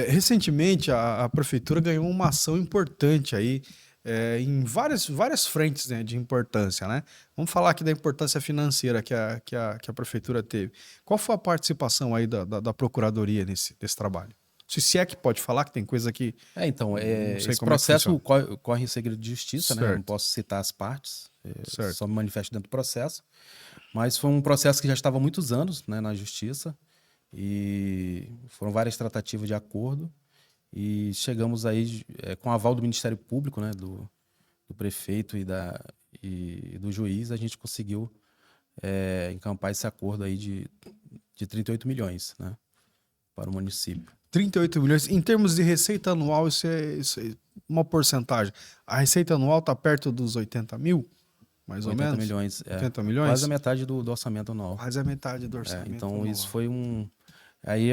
Recentemente, a prefeitura ganhou uma ação importante aí, em várias frentes, né, de importância, né? Vamos falar aqui da importância financeira que a prefeitura teve. Qual foi a participação aí da Procuradoria nesse trabalho? Se é que pode falar, que tem coisa que Então, não sei esse como é que processo funciona. corre em segredo de justiça, né? Eu não Certo, posso citar as partes, certo. só me manifesto dentro do processo. Mas foi um processo que já estava há muitos anos, né, na justiça e foram várias tratativas de acordo e chegamos aí com o aval do Ministério Público, né, do prefeito e do juiz, a gente conseguiu encampar esse acordo aí de 38 milhões, né, para o município. 38 milhões. Em termos de receita anual, isso é uma porcentagem. A receita anual está perto dos 80 mil, mais ou 80 menos? milhões, 80 quase a milhões? metade do orçamento anual. Quase a metade do orçamento Então, isso anual. foi um. Aí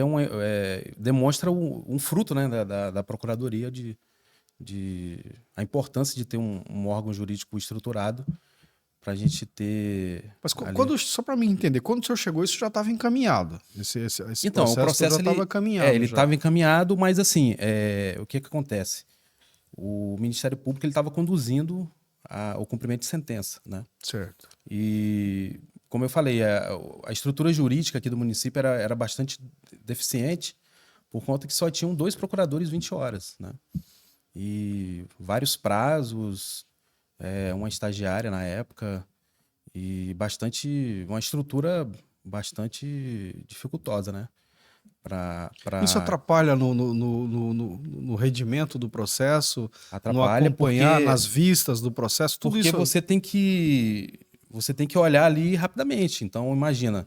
demonstra um fruto, né, da Procuradoria a importância de ter um órgão jurídico estruturado para a gente ter Mas ali. só para mim entender, quando o senhor chegou, isso já estava encaminhado. Esse Então, o processo todo já processo estava ele caminhado já. estava encaminhado, mas assim, o que acontece? O Ministério Público ele estava conduzindo o cumprimento de sentença, né? Certo. E como eu falei, a estrutura jurídica aqui do município era bastante deficiente por conta que só tinham 2 procuradores 20 horas, né? E vários prazos, uma estagiária na época e uma estrutura bastante dificultosa, né? Isso Para atrapalha no rendimento do processo, no atrapalha acompanhar, nas vistas do processo, tudo porque isso. você tem que olhar ali rapidamente. Então imagina,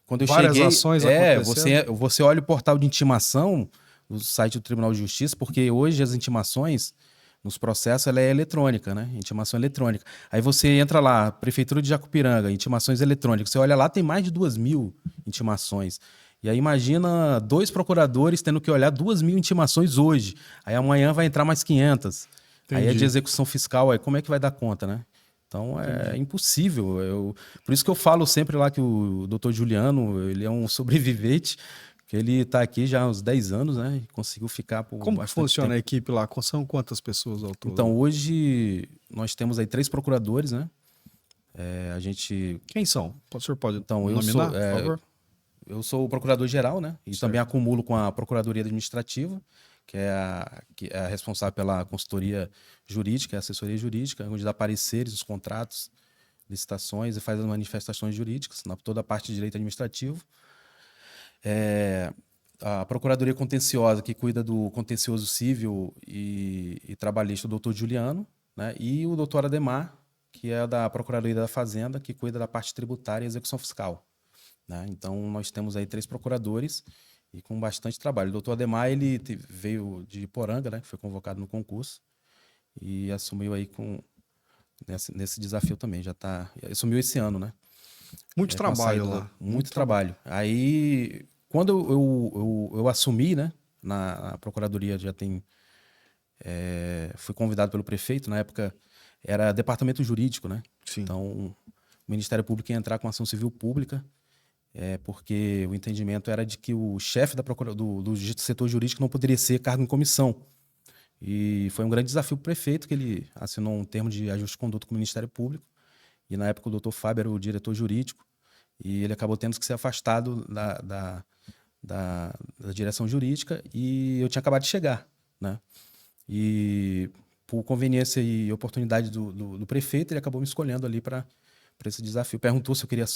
quando eu Várias cheguei, ações acontecendo. você olha o portal de intimação do site do Tribunal de Justiça, porque hoje as intimações nos processos ela é eletrônica, né? Intimação eletrônica. Aí você entra lá, Prefeitura de Jacupiranga, intimações eletrônicas. Você olha lá, tem mais de 2.000 intimações. E aí imagina 2 procuradores tendo que olhar 2.000 intimações hoje. Aí amanhã vai entrar mais 500. Aí é de Entendi. execução fiscal, aí como é que vai dar conta, né? Então é Entendi. impossível. Por isso que eu falo sempre lá que o doutor Juliano, ele é um sobrevivente, que ele está aqui já há uns 10 anos, né? E conseguiu ficar por Como que bastante funciona a tempo. equipe lá? São quantas pessoas ao todo? Então hoje nós temos aí 3 procuradores, né? A gente. Quem são? O senhor pode Então nominar, por favor? eu sou o procurador-geral, né? E também Certo. acumulo com a Procuradoria Administrativa, que é a responsável pela consultoria jurídica, assessoria jurídica, onde dá pareceres, os contratos, licitações e faz as manifestações jurídicas, toda a parte de direito administrativo. A Procuradoria Contenciosa, que cuida do contencioso civil e trabalhista, o doutor Juliano, né? E o doutor Ademar, que é da Procuradoria da Fazenda, que cuida da parte tributária e execução fiscal, né? Então, nós temos aí 3 procuradores e com bastante trabalho. O doutor Ademar, ele veio de Iporanga, né? Foi convocado no concurso e assumiu aí nesse desafio também. Assumiu esse ano, né? Muito Com a trabalho saída lá. muito trabalho. Aí, quando eu assumi, né? Na Procuradoria fui convidado pelo prefeito, na época era departamento jurídico, né? Sim. Então, o Ministério Público ia entrar com ação civil pública, porque o entendimento era de que o chefe do setor jurídico não poderia ser cargo em comissão. E foi um grande desafio para o prefeito, que ele assinou um termo de ajuste de conduta com o Ministério Público. E na época o doutor Fábio era o diretor jurídico, e ele acabou tendo que ser afastado da direção jurídica, e eu tinha acabado de chegar, né? E por conveniência e oportunidade do prefeito, ele acabou me escolhendo ali para esse desafio. Perguntou se eu queria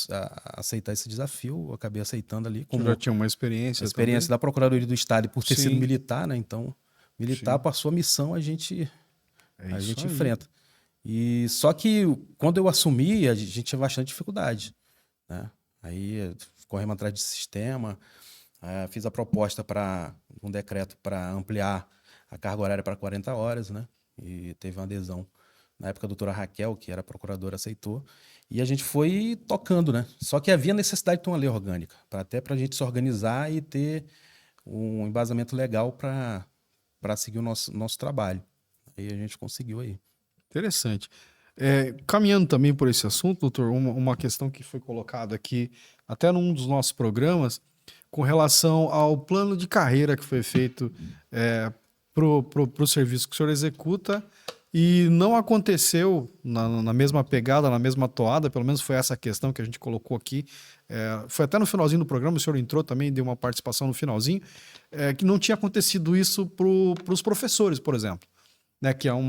aceitar esse desafio, eu acabei aceitando ali, O senhor já como tinha uma a experiência experiência também? da Procuradoria do Estado e por ter sido Sim, militar, né? Então, militar, sim. passou a missão, a gente É a isso gente aí. enfrenta. E só que quando eu assumi, a gente tinha bastante dificuldade, né? Aí corremos atrás de sistema, fiz a proposta para um decreto para ampliar a carga horária para 40 horas, né? E teve uma adesão. Na época a doutora Raquel, que era procuradora, aceitou. E a gente foi tocando, né? Só que havia necessidade de ter uma lei orgânica, até para a gente se organizar e ter um embasamento legal para seguir o nosso trabalho. Aí a gente conseguiu aí. Interessante. Caminhando também por esse assunto, doutor, uma questão que foi colocada aqui, até num dos nossos programas, com relação ao plano de carreira que foi feito para o serviço que o senhor executa e não aconteceu na mesma pegada, na mesma toada, pelo menos foi essa a questão que a gente colocou aqui. Foi até no finalzinho do programa, o senhor entrou também, deu uma participação no finalzinho, que não tinha acontecido isso para os professores, por exemplo, né, que é um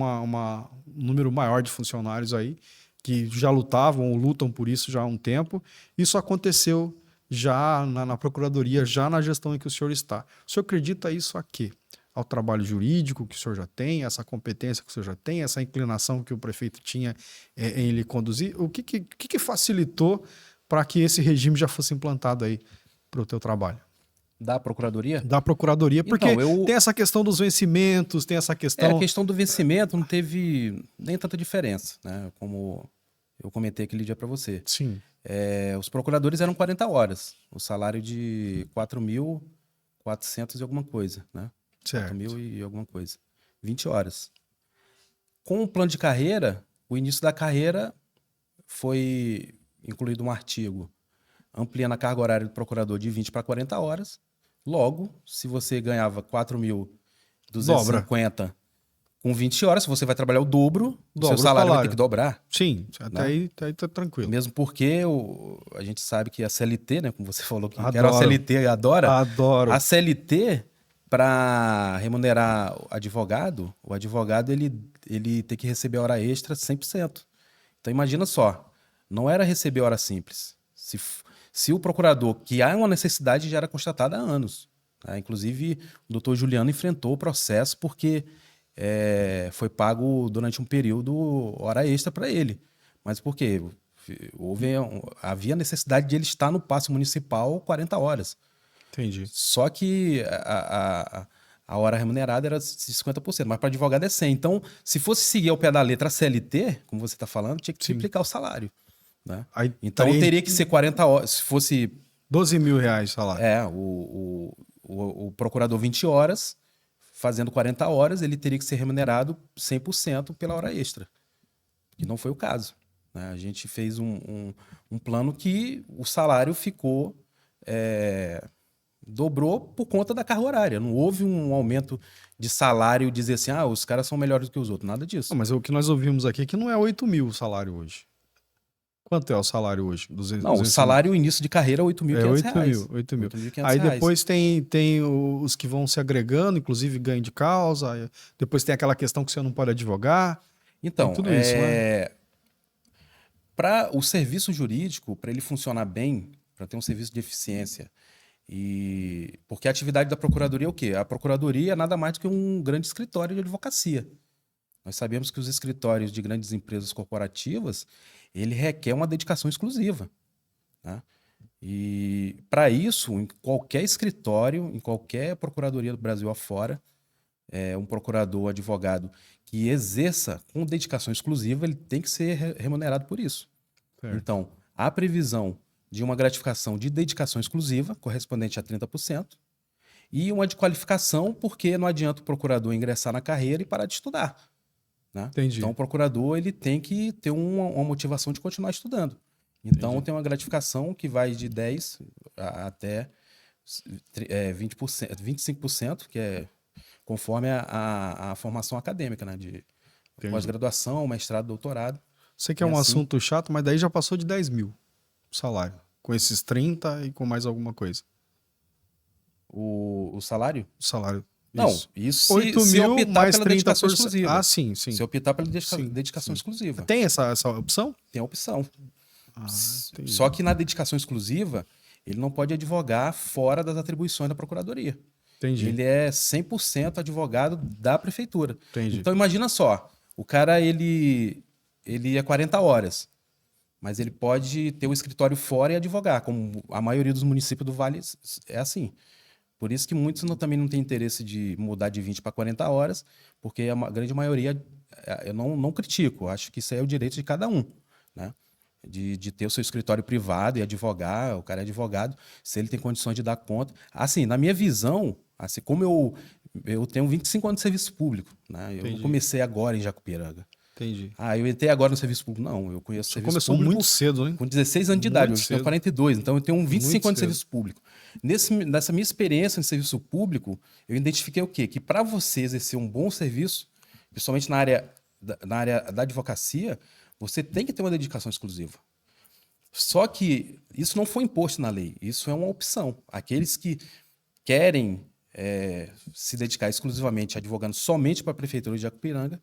número maior de funcionários aí, que já lutavam ou lutam por isso já há um tempo. Isso aconteceu já na Procuradoria, já na gestão em que o senhor está. O senhor acredita isso a quê? Ao trabalho jurídico que o senhor já tem, essa competência que o senhor já tem, essa inclinação que o prefeito tinha em lhe conduzir? O que facilitou para que esse regime já fosse implantado aí para o teu trabalho? Da Procuradoria? Da Procuradoria, porque Então, tem essa questão dos vencimentos, tem essa questão... A questão do vencimento não teve nem tanta diferença, né? Como eu comentei aquele dia para você. Sim. Os procuradores eram 40 horas, o salário de 4.400 e alguma coisa, né? Certo. 4.000 e alguma coisa. 20 horas. Com o plano de carreira, o início da carreira foi incluído um artigo ampliando a carga horária do procurador de 20 para 40 horas. Logo, se você ganhava 4.250 com 20 horas, se você vai trabalhar o dobro, o seu salário vai ter que dobrar. Sim, até né? aí tá tranquilo. Mesmo porque a gente sabe que a CLT, né, como você falou que Adoro. era a CLT, Adoro. A CLT, para remunerar o advogado ele tem que receber hora extra 100%. Então imagina só, não era receber hora simples. Se o procurador, que há uma necessidade, já era constatada há anos. Tá? Inclusive, o doutor Juliano enfrentou o processo porque foi pago durante um período hora extra para ele. Mas por quê? Havia necessidade de ele estar no paço municipal 40 horas. Entendi. Só que a hora remunerada era de 50%, mas para advogado é 100%. Então, se fosse seguir ao pé da letra a CLT, como você está falando, tinha que triplicar o salário. Né? Então, teria que ser 40 horas. Se fosse... 12 mil reais o salário. O procurador 20 horas, fazendo 40 horas, ele teria que ser remunerado 100% pela hora extra. Que não foi o caso. Né? A gente fez um plano que o salário ficou... dobrou por conta da carga horária. Não houve um aumento de salário, dizer assim, os caras são melhores do que os outros. Nada disso. Não, mas o que nós ouvimos aqui é que não é 8 mil o salário hoje. Quanto é o salário hoje? O salário início de carreira é 8.500 reais. 8 mil. Aí depois tem os que vão se agregando, inclusive ganho de causa. Depois tem aquela questão que você não pode advogar. Então, tudo isso, né? Para o serviço jurídico, para ele funcionar bem, para ter um serviço de eficiência, porque a atividade da Procuradoria é o quê? A Procuradoria é nada mais do que um grande escritório de advocacia. Nós sabemos que os escritórios de grandes empresas corporativas, ele requer uma dedicação exclusiva. Né? E para isso, em qualquer escritório, em qualquer procuradoria do Brasil afora, um procurador, advogado que exerça com dedicação exclusiva, ele tem que ser remunerado por isso. Certo. Então, a previsão de uma gratificação de dedicação exclusiva, correspondente a 30%, e uma de qualificação, porque não adianta o procurador ingressar na carreira e parar de estudar. Né? Então, o procurador ele tem que ter uma motivação de continuar estudando. Então, tem uma gratificação que vai de 10% até 20%, 25%, que é conforme a formação acadêmica, né? De pós-graduação, mestrado, doutorado. Sei que é um assunto chato, mas daí já passou de 10 mil o salário. Com esses 30 e com mais alguma coisa. O salário? O salário. Não, isso 8 se mil optar mais pela dedicação exclusiva. Sim. Se optar pela dedicação exclusiva. Tem essa opção? Tem a opção. Só que na dedicação exclusiva, ele não pode advogar fora das atribuições da Procuradoria. Entendi. Ele é 100% advogado da Prefeitura. Entendi. Então, imagina só. O cara, ele é 40 horas. Mas ele pode ter o escritório fora e advogar, como a maioria dos municípios do Vale é assim. Por isso que muitos também não têm interesse de mudar de 20 para 40 horas, porque a grande maioria, eu não critico, acho que isso é o direito de cada um, né? De ter o seu escritório privado e advogar, o cara é advogado, se ele tem condições de dar conta. Assim, na minha visão, assim, como eu tenho 25 anos de serviço público, né? Eu não comecei agora em Jacupiranga. Entendi. Eu entrei agora no serviço público. Não, eu conheço o serviço começou público. Muito cedo, hein? Com 16 anos de idade, hoje eu tenho 42, então eu tenho 25 anos de serviço público. Nessa minha experiência em serviço público, eu identifiquei o quê? Que para você exercer um bom serviço, principalmente na área da advocacia, você tem que ter uma dedicação exclusiva. Só que isso não foi imposto na lei, isso é uma opção. Aqueles que querem se dedicar exclusivamente advogando somente para a Prefeitura de Jacupiranga,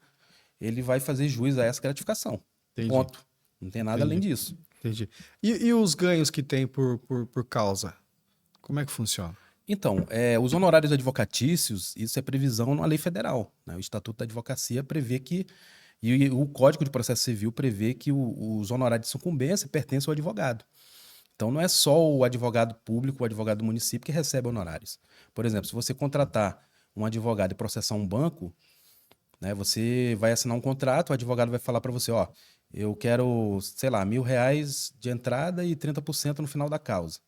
ele vai fazer jus a essa gratificação. Entendi. Ponto. Não tem nada além disso. Entendi. E os ganhos que tem por causa? Como é que funciona? Então, os honorários advocatícios, isso é previsão na lei federal, né? O Estatuto da Advocacia prevê que, e o Código de Processo Civil prevê que os honorários de sucumbência pertencem ao advogado. Então, não é só o advogado público, o advogado do município que recebe honorários. Por exemplo, se você contratar um advogado e processar um banco, né, você vai assinar um contrato, o advogado vai falar para você, ó, eu quero, sei lá, R$ 1.000 de entrada e 30% no final da causa.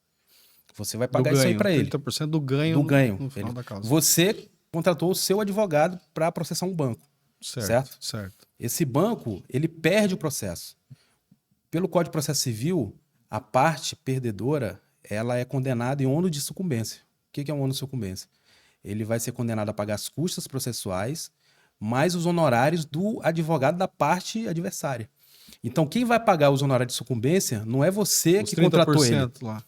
Você vai pagar isso aí para ele. 30% do ganho, no final da causa. Você contratou o seu advogado para processar um banco. Certo? Esse banco, ele perde o processo. Pelo Código de Processo Civil, a parte perdedora, ela é condenada em ônus de sucumbência. O que é um ônus de sucumbência? Ele vai ser condenado a pagar as custas processuais, mais os honorários do advogado da parte adversária. Então, quem vai pagar os honorários de sucumbência não é você que contratou ele. Lá.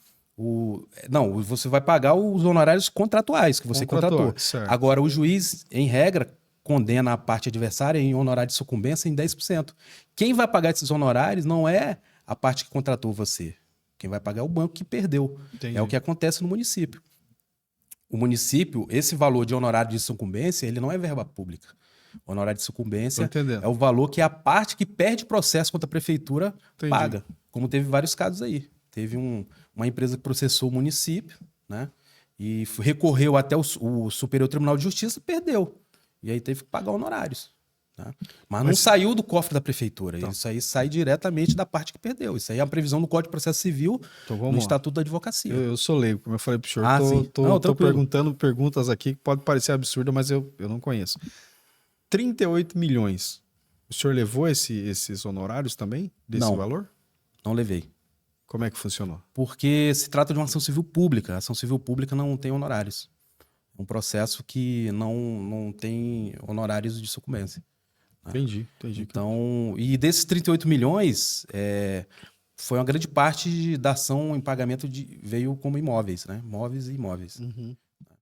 Não, você vai pagar os honorários contratuais que você contratou. Certo. Agora, o juiz, em regra, condena a parte adversária em honorário de sucumbência em 10%. Quem vai pagar esses honorários não é a parte que contratou você. Quem vai pagar é o banco que perdeu. Entendi. É o que acontece no município. O município, esse valor de honorário de sucumbência, ele não é verba pública. O honorário de sucumbência é o valor que a parte que perde processo contra a prefeitura paga. Como teve vários casos aí. Teve uma empresa que processou o município, né? E recorreu até o Superior Tribunal de Justiça e perdeu. E aí teve que pagar honorários. Né? Mas não saiu do cofre da prefeitura. Então, isso aí sai diretamente da parte que perdeu. Isso aí é a previsão do Código de Processo Civil no Estatuto da Advocacia. Eu sou leigo, como eu falei pro senhor. Tô perguntando perguntas aqui que podem parecer absurdas, mas eu não conheço. 38 milhões. O senhor levou esses honorários também? Desse valor? Não levei. Como é que funcionou? Porque se trata de uma ação civil pública. A ação civil pública não tem honorários. É um processo que não tem honorários de sucumbência. Entendi. Então, e desses 38 milhões, foi uma grande parte da ação em pagamento veio como imóveis, né? Móveis e imóveis. Uhum.